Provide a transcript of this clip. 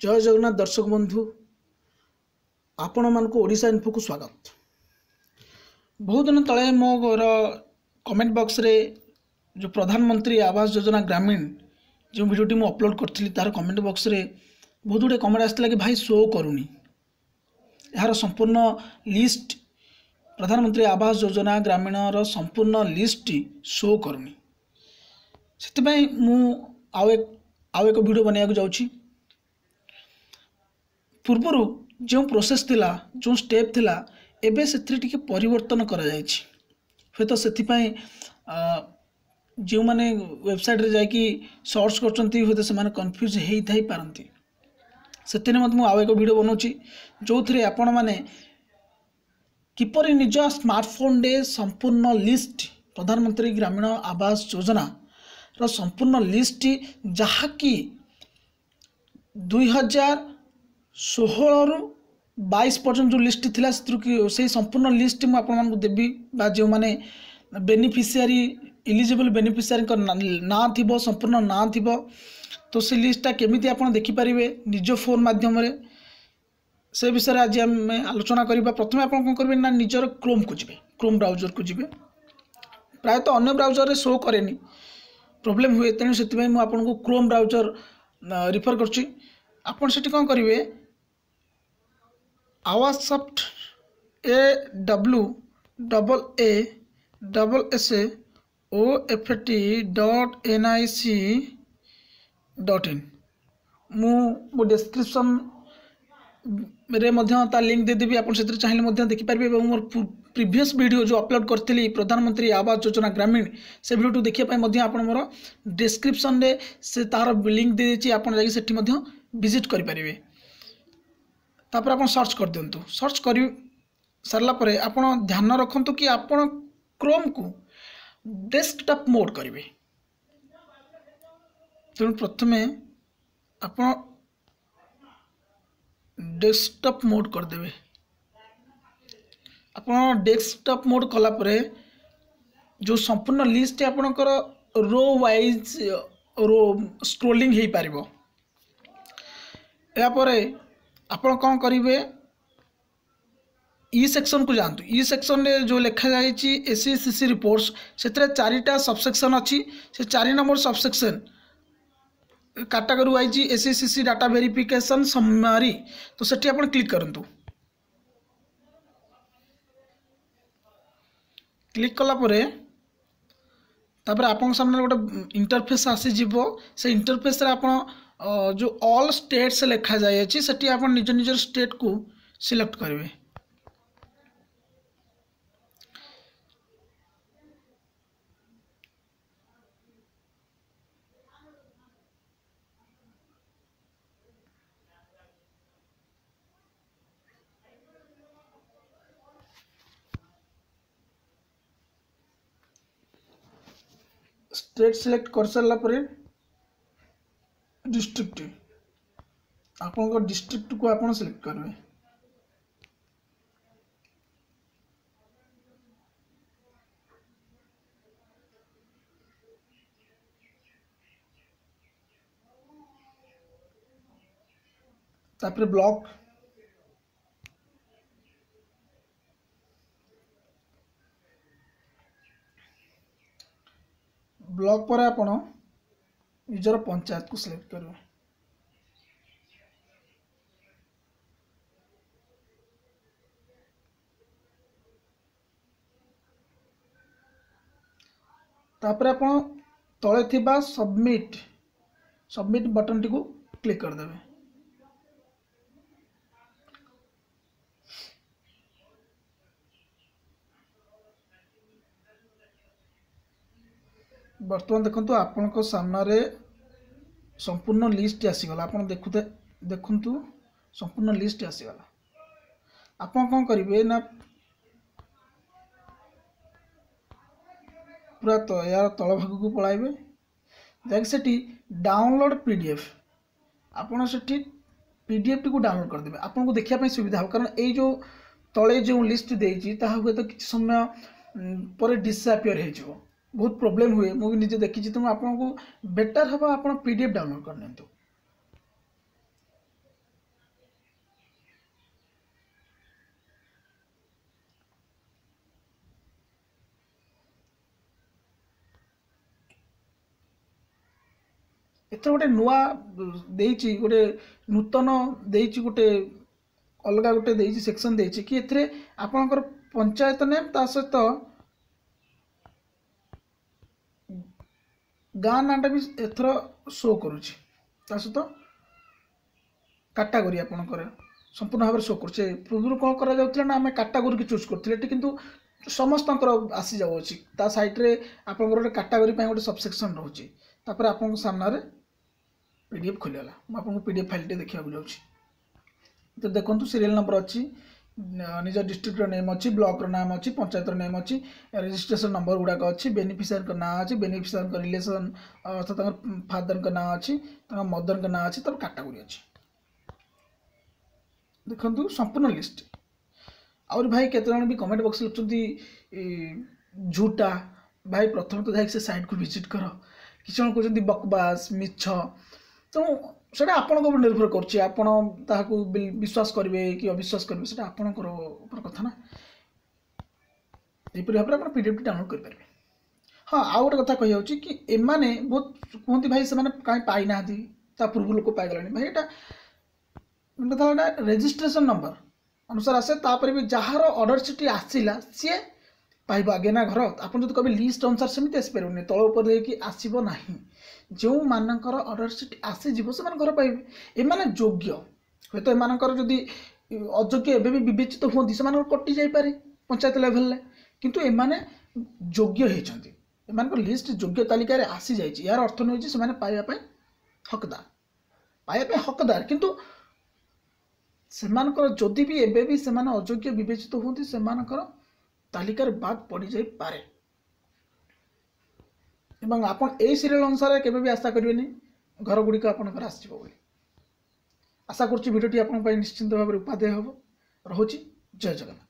जय जगन्नाथ दर्शक बंधु आपण मानक ओडिशा इन्फो को स्वागत। बहुत दिन तले मो कमेंट बॉक्स रे जो प्रधानमंत्री आवास योजना ग्रामीण जो वीडियोटी मु अपलोड करथिली तार कमेंट बॉक्स रे बहुत गुड़े कमेंट आसला कि भाई शो करूनी यार संपूर्ण लिस्ट प्रधानमंत्री आवास योजना ग्रामीण रो संपूर्ण लिस्ट शो करूनी से मु आउ एक वीडियो बनाया जाऊँगी। पूर्वर जो प्रोसेस थिला जो स्टेप थिला एबे से परिवर्तन करा जायछि हे तो से जो माने वेबसाइट रे जाकी सर्च करचंती हे तो से माने कंफ्यूज हेई थाई पारंती से मत मु आउ एक वीडियो बनाउछि जो थरे आपण माने किपरि निज स्मार्टफोन रे संपूर्ण लिस्ट प्रधानमंत्री ग्रामीण आवास योजना रो संपूर्ण लिस्ट जहा कि 2016 रु 22 पर्यंत जो लिस्ट थिला से संपूर्ण लिस्ट मु आपन मानकु देबी बा जो माने बेनिफिशियरी एलिजिबल बेनिफिशियरी ना थिबो संपूर्ण ना थिबो तो से लिस्टटा केमिति आपन देखि परिबे निज फोन माध्यम रे से विषय आज हम आलोचना करिबा। प्रथमे आपन कोन करबे ना निजर क्रोम को जिबे क्रोम ब्राउजर को जिबे प्राय तो अन्य ब्राउजर रे शो करेनी प्रॉब्लम हुए तेणु से मु आपन को क्रोम ब्राउजर रिफर करछि। आपन सेठी कोन करिवे आवासॉफ्ट AAASAOFT.nic.in मु डिस्क्रिप्शन रे मध्य ता लिंक दे देबी आपन सेतिर चाहिले मध्य देखि पारबे एवं मोर प्रीवियस वीडियो जो अपलोड करथिली प्रधानमंत्री आवास योजना ग्रामीण से वीडियो देखिया पय मध्य आपन मोर डिस्क्रिप्शन रे से तार लिंक दे देछि आपन जाई सेठी मध्य विजिट करि परिबे। तापर आपन सर्च कर दियंतु सर्च करि सरला परे आपन ध्यान रखंतु कि आपन क्रोम को डेस्कटॉप मोड करिवे तेणु प्रथमे आपन डेस्कटॉप मोड कर देबे। आपन डेस्कटॉप मोड कला परे जो संपूर्ण लिस्ट आपनकर रो वाइज रो स्क्रोलिंग हे पारिबो या परे आपन कोन करिवे ई सेक्शन को जानतु ई सेक्शन रे जो लिखा जायछि एससीसी रिपोर्ट्स सेतरे चारिटा सबसेक्शन अछि से 4 number subsection category wise SCC data verification summary तो सेठी आपन क्लिक करंतु क्लिक कला परे तापर आपन सामने गोटे इंटरफेस आसी जीवो से इंटरफेस रे आपन जो ऑल स्टेट्स लिखा जाय अछि सेठी आपन निज निज स्टेट को सिलेक्ट करिवे। स्टेट सिलेक्ट कर सारा पर डिस्ट्रिक्ट आपन डिस्ट्रिक्ट को आपन सिलेक्ट करेंगे। तापर ब्लॉक ब्लॉक पर आपण निजर पंचायत को सिलेक्ट करेंगे। तापर आपण तळे थिबा सबमिट बटन टी को क्लिक कर देबे। बर्तमान देखंतु आपन को सामने संपूर्ण लिस्ट आसीगला आपन देखंतु संपूर्ण लिस्ट आसीगला। आपन कोन करिवे ना पूरा तो यार तल भाग को पळाइबे जाक सेठी डाउनलोड पीडीएफ आपन सेठी पीडीएफ टी को डाउनलोड कर देबे आपन को देखिया पय सुविधा हो कारण ए जो तळे जो लिस्ट देइची ताहा हुए तो किछ समय पर डिसअपियर हे जिवो बहुत प्रॉब्लम हुए मुझे निजे देखी तुम आपको बेटर हम आप पीडीएफ डाउनलोड कर एथर गोटे नुआ देइछि गोटे नूतन देइछि गोटे अलगा गोटे देइछि सेक्शन देइछि कि एथरे आपनकर पंचायत नेम ता सहित गाँ नाटा भी एथर शो करुछि ता सहित कैटेगरी आपनकर संपूर्ण भाव शो कर पूर्व कौन करा जाउतला ना आम कैटेगरी की चूज करथिले किंतु समस्त आसी जाउछि ता साइड रे आपनकर गोटे कैटेगरी पय गोटे सबसेक्शन रहउछि तापर आपन सामना रे पीडीएफ खोलियाला म आपन पीडीएफ फाइल टे देखिया जाउछि तो देखंतु सीरियल नंबर अछि निज डिस्ट्रिक्ट नेम अच्छी ब्लॉक नाम अच्छी पंचायत नेम अच्छी रजिस्ट्रेशन नंबर गुड़ाक अच्छी बेनिफिशियरी का ना अच्छी बेनिफिशियरी का रिलेशन अर्थात फादर का ना अच्छी मदर का ना अच्छी तब कैटेगरी अच्छी देखंतु संपूर्ण लिस्ट और भाई केते जण भी कमेंट बॉक्स लिखुछंती झूठा भाई प्रथम तो जाई से साइट को विजिट कर किछ जण कहउछंती बकवास मिछ तो सेटा आपन को निर्भर करछि आपन ताहाकू विश्वास करिवे कि अविश्वास करिवे सेटा आपन को ऊपर कथा ना एपरि भाबरे आपन पीडीएफ डाउनलोड कर परबे। हां आ गोटे कथा कहि होछि कि एमाने बहुत कहंती भाई से माने काई पाई नाथि ता पूर्व लोक पाई गलानी भाई एटा मतलब रजिस्ट्रेशन नंबर अनुसार आसे तापर भी जहार ऑर्डर सीट आसीला सी पाइब आगे ना घर आपन जब कभी लिस्ट अनुसार सेमती आसी पारे तल ऊपर देखिए आसब ना जो मानकर ऑर्डर सीट आसीज से घर पाइबे एमाने योग्य हे तो एमानकर जदि अयोग्य एबे भी विवेचित होती से कटि जापे पंचायत लेवल किंतु एमाने योग्य होती एमानकर लिस्ट योग्य तालिकार आसी जाइए यार अर्थ नहीं से पाइबा हकदार किंतु सेमानकर जदि भी एबे भी सेमाने अयोग्य विवेचित होती सेमानकर तालिकार बाद पड़ जाई पारे एवं आपन ए सीरियल अनुसार केबे भी आशा करिवेनी घर गुडी का आपन घर आसीबो बोली आशा करछि वीडियोटी आपन पय निश्चिंत भाव उपादेय होबो रहुछि जय जगन्नाथ।